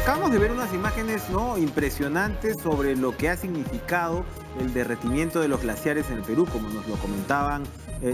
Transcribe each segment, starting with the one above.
Acabamos de ver unas imágenes, ¿no?, impresionantes sobre lo que ha significado el derretimiento de los glaciares en el Perú, como nos lo comentaban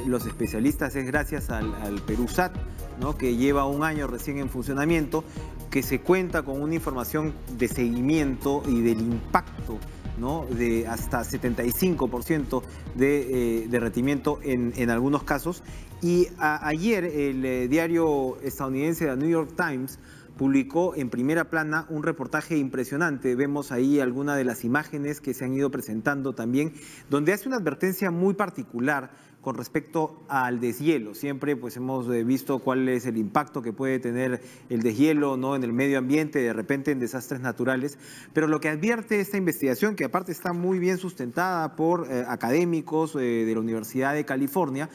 los especialistas. Es gracias al Perusat, ¿no?, que lleva un año recién en funcionamiento, que se cuenta con una información de seguimiento y del impacto, ¿no?, de hasta 75% de derretimiento en algunos casos. Y ayer el diario estadounidense The New York Times publicó en primera plana un reportaje impresionante. Vemos ahí algunas de las imágenes que se han ido presentando también, donde hace una advertencia muy particular con respecto al deshielo. Siempre pues hemos visto cuál es el impacto que puede tener el deshielo, ¿no?, en el medio ambiente, de repente en desastres naturales, pero lo que advierte esta investigación, que aparte está muy bien sustentada por académicos de la Universidad de California,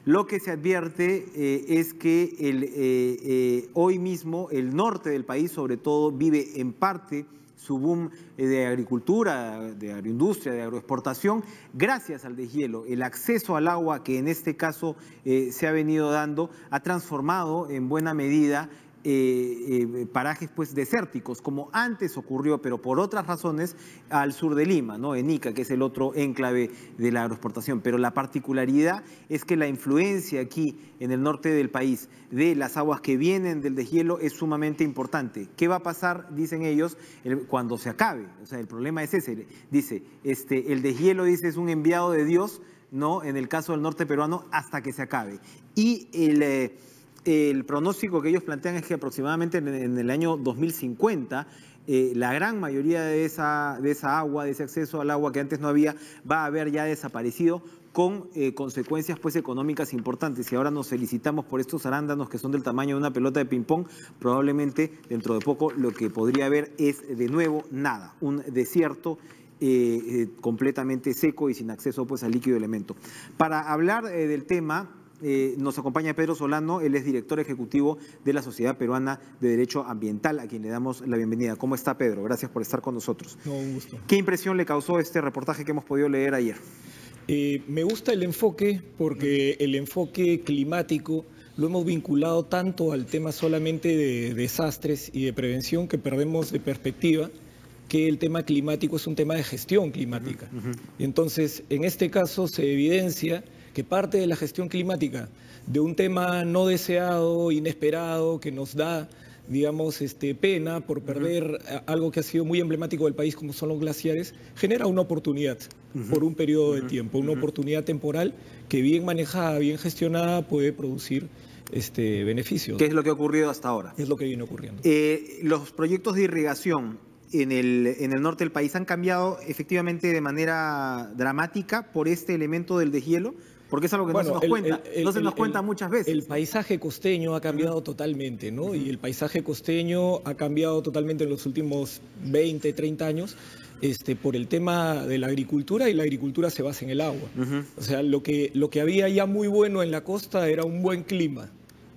lo que se advierte es que hoy mismo el norte del país, sobre todo, vive en parte su boom de agricultura, de agroindustria, de agroexportación, gracias al deshielo. El acceso al agua que en este caso se ha venido dando ha transformado en buena medida parajes pues desérticos, como antes ocurrió, pero por otras razones, al sur de Lima, ¿no?, en Ica, que es el otro enclave de la agroexportación. Pero la particularidad es que la influencia aquí en el norte del país de las aguas que vienen del deshielo es sumamente importante. ¿Qué va a pasar, dicen ellos, cuando se acabe? O sea, el problema es ese. Dice, el deshielo, dice, es un enviado de Dios, ¿no?, en el caso del norte peruano, hasta que se acabe. Y el pronóstico que ellos plantean es que aproximadamente en el año 2050 la gran mayoría de esa agua, de ese acceso al agua que antes no había, va a haber ya desaparecido, con consecuencias pues económicas importantes. Y ahora nos felicitamos por estos arándanos que son del tamaño de una pelota de ping-pong. Probablemente dentro de poco lo que podría haber es de nuevo nada, un desierto completamente seco y sin acceso pues al líquido elemento. Para hablar del tema nos acompaña Pedro Solano. Él es director ejecutivo de la Sociedad Peruana de Derecho Ambiental, a quien le damos la bienvenida. ¿Cómo está, Pedro? Gracias por estar con nosotros. No, un gusto. ¿Qué impresión le causó este reportaje que hemos podido leer ayer? Me gusta el enfoque, porque el enfoque climático lo hemos vinculado tanto al tema solamente de desastres y de prevención, que perdemos de perspectiva que el tema climático es un tema de gestión climática. Y entonces, en este caso se evidencia que parte de la gestión climática de un tema no deseado, inesperado, que nos da, digamos, pena por perder algo que ha sido muy emblemático del país, como son los glaciares, genera una oportunidad por un periodo de tiempo, una oportunidad temporal que, bien manejada, bien gestionada, puede producir beneficios. ¿Qué es lo que ha ocurrido hasta ahora? Es lo que viene ocurriendo. Los proyectos de irrigación en el norte del país han cambiado efectivamente de manera dramática por este elemento del deshielo, porque es algo que no se nos cuenta, no se nos cuenta muchas veces. El paisaje costeño ha cambiado totalmente, ¿no? Y el paisaje costeño ha cambiado totalmente en los últimos 20, 30 años por el tema de la agricultura, y la agricultura se basa en el agua. O sea, lo que había ya muy bueno en la costa era un buen clima,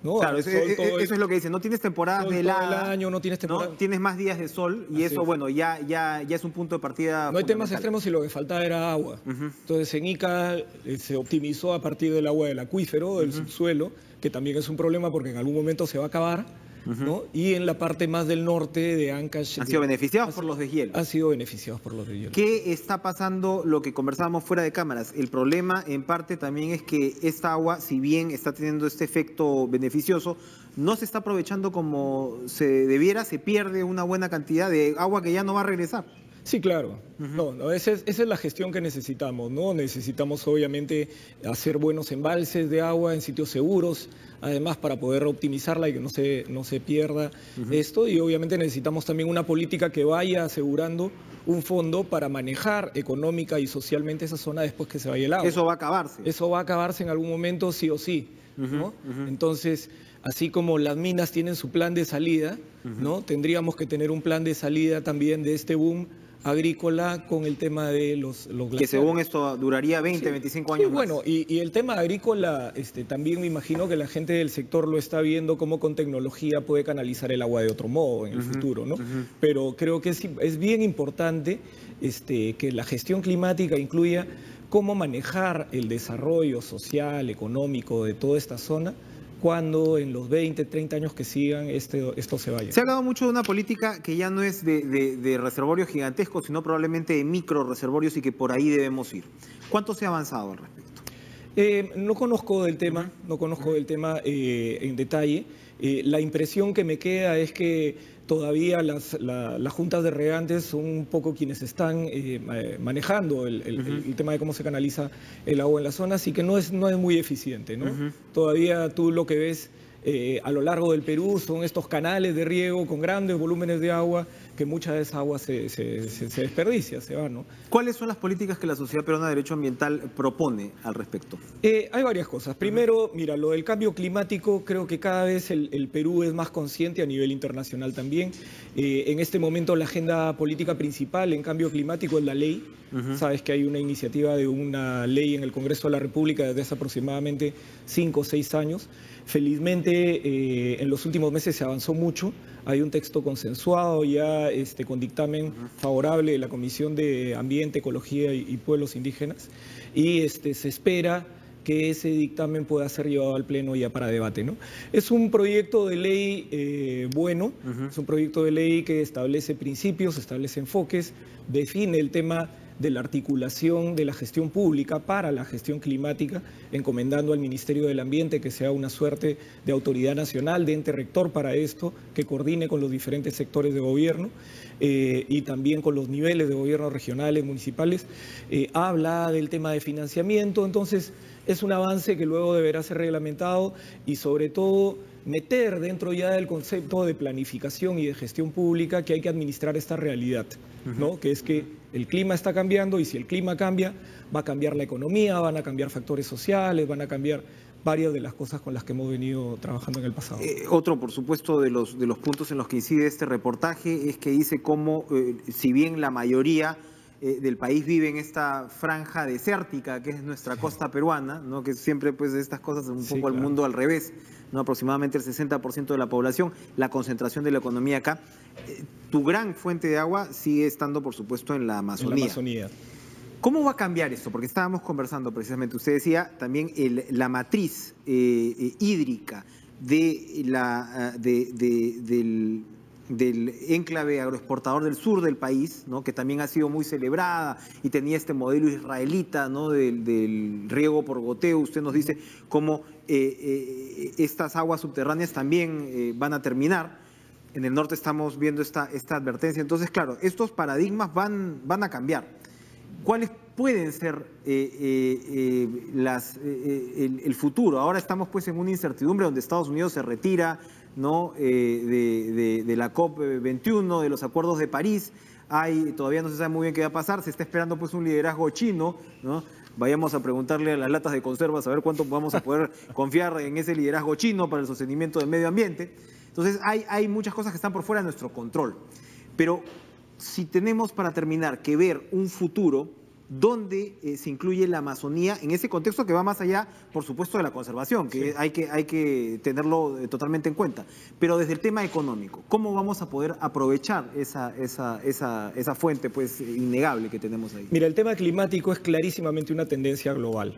¿no? Claro, eso es lo que dicen, no tienes temporadas de helada, todo el año, no tienes temporada, ¿no? Tienes más días de sol, y eso, bueno, ya es un punto de partida. No hay temas extremos, y lo que faltaba era agua. Entonces en Ica se optimizó a partir del agua del acuífero, del subsuelo, que también es un problema porque en algún momento se va a acabar, ¿no? Y en la parte más del norte de Ancash han sido beneficiados por los deshielos. Han sido beneficiados por los deshielos. ¿Qué está pasando? Lo que conversábamos fuera de cámaras. El problema en parte también es que esta agua, si bien está teniendo este efecto beneficioso, no se está aprovechando como se debiera. Se pierde una buena cantidad de agua que ya no va a regresar. Sí, claro. Esa es la gestión que necesitamos, ¿no? Necesitamos, obviamente, hacer buenos embalses de agua en sitios seguros, además, para poder optimizarla y que no se pierda esto. Y obviamente necesitamos también una política que vaya asegurando un fondo para manejar económica y socialmente esa zona después que se vaya el agua. Eso va a acabarse. Eso va a acabarse en algún momento, sí o sí, ¿no? Entonces, así como las minas tienen su plan de salida, ¿no?, tendríamos que tener un plan de salida también de este boom agrícola con el tema de los glaciares. Que según esto duraría 20, 25 años más. Bueno, y el tema agrícola, también me imagino que la gente del sector lo está viendo, cómo con tecnología puede canalizar el agua de otro modo en el futuro, ¿no? Pero creo que es bien importante que la gestión climática incluya cómo manejar el desarrollo social, económico de toda esta zona, cuando en los 20, 30 años que sigan esto se vaya. Se ha hablado mucho de una política que ya no es de reservorios gigantescos, sino probablemente de micro reservorios y que por ahí debemos ir. ¿Cuánto se ha avanzado al respecto? No conozco del tema, en detalle. La impresión que me queda es que todavía las juntas de regantes son un poco quienes están manejando el tema de cómo se canaliza el agua en la zona, así que no es muy eficiente, ¿no? Todavía tú lo que ves a lo largo del Perú son estos canales de riego con grandes volúmenes de agua, que mucha de esa agua se desperdicia, se va, ¿no? ¿Cuáles son las políticas que la Sociedad Peruana de Derecho Ambiental propone al respecto? Hay varias cosas. Primero, mira, lo del cambio climático, creo que cada vez el Perú es más consciente a nivel internacional también. En este momento la agenda política principal en cambio climático es la ley. Sabes que hay una iniciativa de una ley en el Congreso de la República desde hace aproximadamente 5 o 6 años. Felizmente en los últimos meses se avanzó mucho. Hay un texto consensuado ya con dictamen favorable de la Comisión de Ambiente, Ecología y Pueblos Indígenas, y se espera que ese dictamen pueda ser llevado al Pleno ya para debate, ¿no? Es un proyecto de ley bueno, es un proyecto de ley que establece principios, establece enfoques, define el tema de la articulación de la gestión pública para la gestión climática, encomendando al Ministerio del Ambiente que sea una suerte de autoridad nacional, de ente rector para esto, que coordine con los diferentes sectores de gobierno y también con los niveles de gobierno regionales, municipales. Habla del tema de financiamiento, entonces es un avance que luego deberá ser reglamentado y sobre todo meter dentro ya del concepto de planificación y de gestión pública que hay que administrar esta realidad, ¿no? Que es que el clima está cambiando y si el clima cambia, va a cambiar la economía, van a cambiar factores sociales, van a cambiar varias de las cosas con las que hemos venido trabajando en el pasado. Otro, por supuesto, de los puntos en los que incide este reportaje es que dice cómo, si bien la mayoría del país vive en esta franja desértica que es nuestra costa peruana, ¿no? Que siempre pues estas cosas un poco al mundo al revés, ¿no? Aproximadamente el 60% de la población, la concentración de la economía acá. Tu gran fuente de agua sigue estando, por supuesto, en la Amazonía. En la Amazonía. ¿Cómo va a cambiar esto? Porque estábamos conversando precisamente, usted decía también la matriz hídrica del enclave agroexportador del sur del país, ¿no? Que también ha sido muy celebrada y tenía este modelo israelita, ¿no? del riego por goteo. Usted nos dice cómo estas aguas subterráneas también van a terminar. En el norte estamos viendo esta advertencia. Entonces, claro, estos paradigmas van a cambiar. ¿Cuáles pueden ser el futuro? Ahora estamos pues en una incertidumbre donde Estados Unidos se retira, ¿no? de la COP21, de los acuerdos de París. Todavía no se sabe muy bien qué va a pasar, se está esperando pues un liderazgo chino, ¿no? Vayamos a preguntarle a las latas de conservas a ver cuánto vamos a poder confiar en ese liderazgo chino para el sostenimiento del medio ambiente. Entonces hay muchas cosas que están por fuera de nuestro control. Pero si tenemos para terminar que ver un futuro donde se incluye la Amazonía en ese contexto que va más allá, por supuesto, de la conservación, que sí, hay que tenerlo totalmente en cuenta. Pero desde el tema económico, ¿cómo vamos a poder aprovechar esa fuente pues innegable que tenemos ahí? Mira, el tema climático es clarísimamente una tendencia global,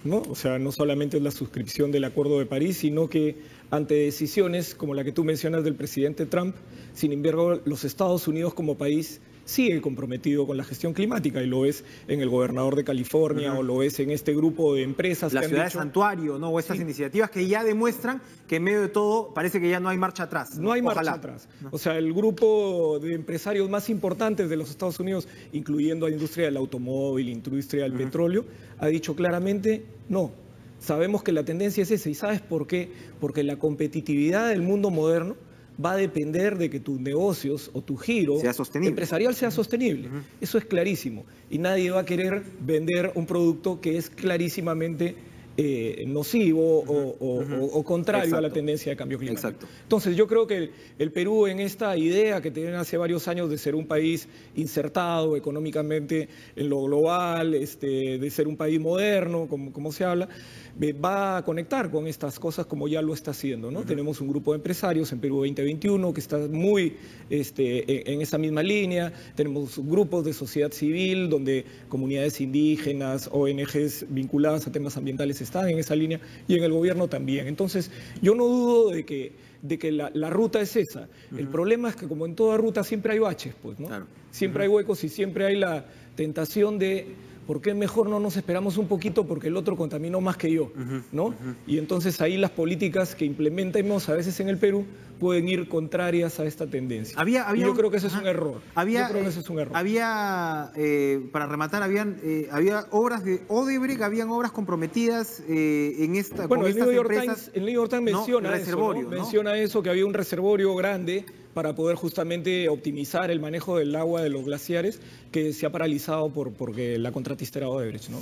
¿no? O sea, no solamente es la suscripción del Acuerdo de París, sino que ante decisiones como la que tú mencionas del presidente Trump, sin embargo, los Estados Unidos como país sigue comprometido con la gestión climática y lo ves en el gobernador de California o lo ves en este grupo de empresas la que ciudad han dicho, de Santuario, ¿no? O estas iniciativas que ya demuestran que en medio de todo parece que ya no hay marcha atrás. No hay marcha atrás. ¿No? O sea, el grupo de empresarios más importantes de los Estados Unidos, incluyendo a la industria del automóvil, industria del petróleo, ha dicho claramente no. Sabemos que la tendencia es esa. ¿Y sabes por qué? Porque la competitividad del mundo moderno va a depender de que tus negocios o tu giro empresarial sea sostenible. Eso es clarísimo. Y nadie va a querer vender un producto que es clarísimamente nocivo o contrario a la tendencia de cambio climático. Entonces yo creo que el Perú en esta idea que tiene hace varios años de ser un país insertado económicamente en lo global, de ser un país moderno, como se habla, va a conectar con estas cosas como ya lo está haciendo, ¿no? Tenemos un grupo de empresarios en Perú 2021 que está muy en esa misma línea, tenemos grupos de sociedad civil donde comunidades indígenas, ONGs vinculadas a temas ambientales están en esa línea y en el gobierno también. Entonces, yo no dudo de que la ruta es esa. El problema es que, como en toda ruta, siempre hay baches, pues, ¿no? Claro. Siempre hay huecos y siempre hay la tentación de ¿por qué mejor no nos esperamos un poquito porque el otro contaminó más que yo? ¿No? Y entonces ahí las políticas que implementemos a veces en el Perú pueden ir contrarias a esta tendencia. Y yo creo que ese es un error. Había, para rematar, había obras de Odebrecht, habían obras comprometidas en esta bueno, con el estas New York empresas. Times, el New York Times menciona eso, ¿no? Menciona eso, que había un reservorio grande para poder justamente optimizar el manejo del agua de los glaciares que se ha paralizado porque la contratista era Odebrecht, ¿no?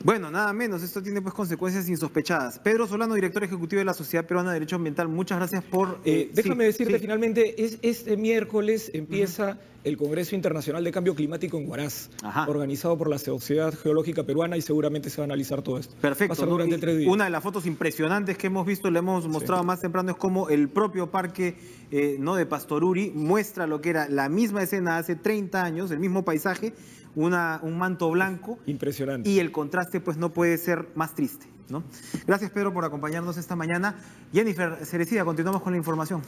Bueno, nada menos, esto tiene pues consecuencias insospechadas. Pedro Solano, director ejecutivo de la Sociedad Peruana de Derecho Ambiental, muchas gracias por... déjame decirte finalmente, este miércoles empieza el Congreso Internacional de Cambio Climático en Huaraz, organizado por la Sociedad Geológica Peruana, y seguramente se va a analizar todo esto. Perfecto. Va a ser durante 3 días. Una de las fotos impresionantes que hemos visto, le hemos mostrado más temprano, es como el propio parque de Pastoruri muestra lo que era la misma escena hace 30 años, el mismo paisaje, un manto blanco. Impresionante. Y el contraste pues no puede ser más triste, ¿no? Gracias, Pedro, por acompañarnos esta mañana. Jennifer Cerecida, continuamos con la información.